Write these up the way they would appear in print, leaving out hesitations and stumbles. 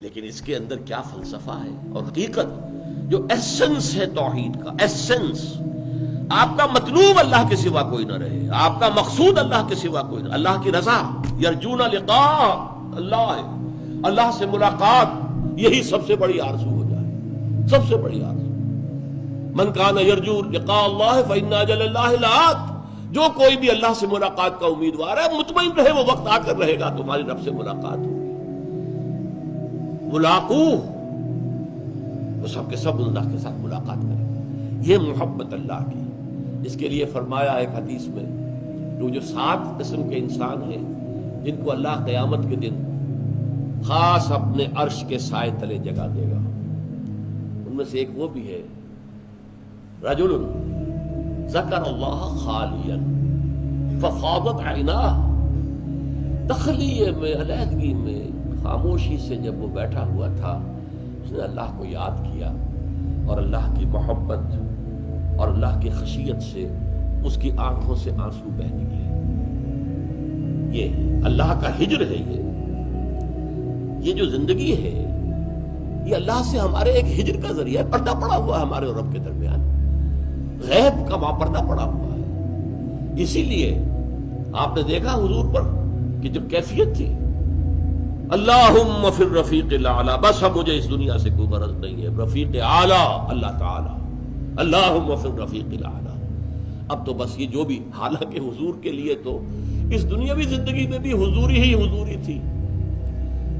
لیکن اس کے اندر کیا فلسفہ ہے اور حقیقت جو ایسنس ہے توحید کا ایسنس. آپ کا مطلوب اللہ کے سوا کوئی نہ رہے, آپ کا مقصود اللہ کے سوا کوئی نہ, اللہ کی رضا, یرجون لقاء اللہ ہے, اللہ سے ملاقات, یہی سب سے بڑی آرزو ہو جائے, سب سے بڑی آرزو. من کان یرجو لقاء اللہ فإن اجل اللہ لآت. جو کوئی بھی اللہ سے ملاقات کا امیدوار ہے مطمئن رہے وہ وقت آ کر رہے گا تمہاری رب سے ملاقات ہوگی. ملاقو وہ سب کے سب اللہ کے ساتھ ملاقات کریں. یہ محبت اللہ کی. اس کے لیے فرمایا ایک حدیث میں جو 7 قسم کے انسان ہیں جن کو اللہ قیامت کے دن خاص اپنے عرش کے سائے تلے جگہ دے گا, ان میں سے ایک وہ بھی ہے رجل ذکر اللہ خالیا ففاضت عیناہ. تخلیے میں, علیحدگی میں, خاموشی سے جب وہ بیٹھا ہوا تھا اس نے اللہ کو یاد کیا اور اللہ کی محبت اور اللہ کی خشیت سے اس کی آنکھوں سے آنسو بہہ نکلے. یہ اللہ کا ہجر ہے. یہ جو زندگی ہے یہ اللہ سے ہمارے ایک ہجر کا ذریعہ ہے. پردہ پڑا ہوا ہے ہمارے اور رب کے درمیان, غیب کا وہاں پردہ پڑا ہوا ہے. اسی لیے آپ نے دیکھا حضور پر کہ جو کیفیت تھی اللہم فی الرفیق الاعلی, بس اب مجھے اس دنیا سے کوئی غرض نہیں ہے, رفیق اعلی اللہ تعالی, اللہم فی الرفیق الاعلی. اب تو بس یہ جو بھی, حالانکہ حضور کے لیے تو اس دنیاوی زندگی میں بھی حضوری ہی حضوری تھی.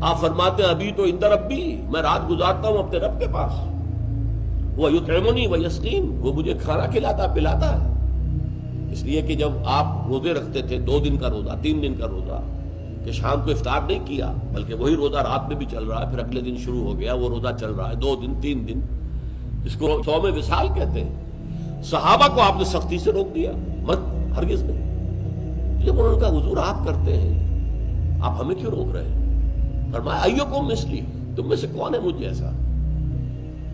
آپ فرماتے ہیں ابھی تو عند ربی, میں رات گزارتا ہوں اپنے رب کے پاس, وہ یطعمنی و یسقین, وہ مجھے کھانا کھلاتا پلاتا ہے. اس لیے کہ جب آپ روزے رکھتے تھے 2 دن کا روزہ, 3 دن کا روزہ, کہ شام کو افطار نہیں کیا بلکہ وہی روزہ رات میں بھی چل رہا ہے, پھر اگلے دن شروع ہو گیا وہ روزہ چل رہا ہے 2 دن 3 دن, اس کو صوم وصال کہتے ہیں. صحابہ کو آپ نے سختی سے روک دیا, مت, ہرگز نہیں. لیکن ان کا حضور آپ کرتے ہیں, آپ ہمیں کیوں روک رہے ہیں؟ فرمایا ایکم مثلی, تم میں سے کون ہے مجھ جیسا؟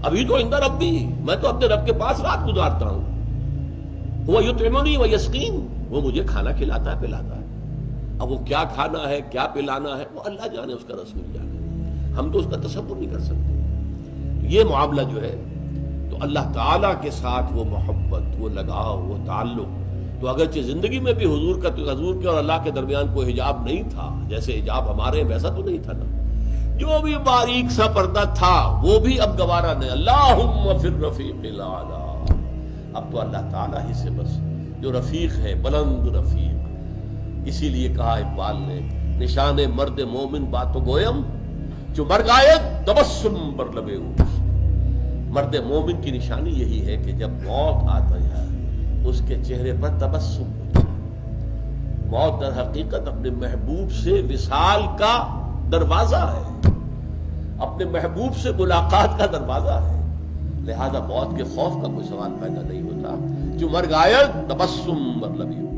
ابھی تو عند ربی, میں تو اپنے رب کے پاس رات گزارتا ہوں. وہ یطعمنی و یسقین, وہ مجھے کھانا کھلاتا ہے پلاتا ہے. اب وہ کیا کھانا ہے کیا پلانا ہے وہ اللہ جانے, اس کا رسول جانے, ہم تو اس کا تصور نہیں کر سکتے. یہ معاملہ جو ہے تو اللہ تعالیٰ کے ساتھ وہ محبت, وہ لگاؤ, وہ تعلق, تو اگرچہ زندگی میں بھی حضور کے اور اللہ کے درمیان کوئی حجاب نہیں تھا, جیسے حجاب ہمارے ویسا تو نہیں تھا نا, جو بھی باریک سا پردہ تھا وہ بھی اب گوارا نہیں. اللہم فی الرفیق الاعلی, اب تو اللہ تعالیٰ ہی سے بس, جو رفیق ہے, بلند رفیق. اسی لیے کہا اقبال نے, نشان مرد مومن باتو گویم جو مر گائے تبسم بر لبے اوش. مرد مومن کی نشانی یہی ہے کہ جب موت آتا ہے اس کے چہرے پر تبسم ہوتا ہے. موت در حقیقت اپنے محبوب سے وصال کا دروازہ ہے, اپنے محبوب سے ملاقات کا دروازہ ہے. لہذا موت کے خوف کا کوئی سوال پیدا نہیں ہوتا. جو مر گائے تبسم بر لبے اوش.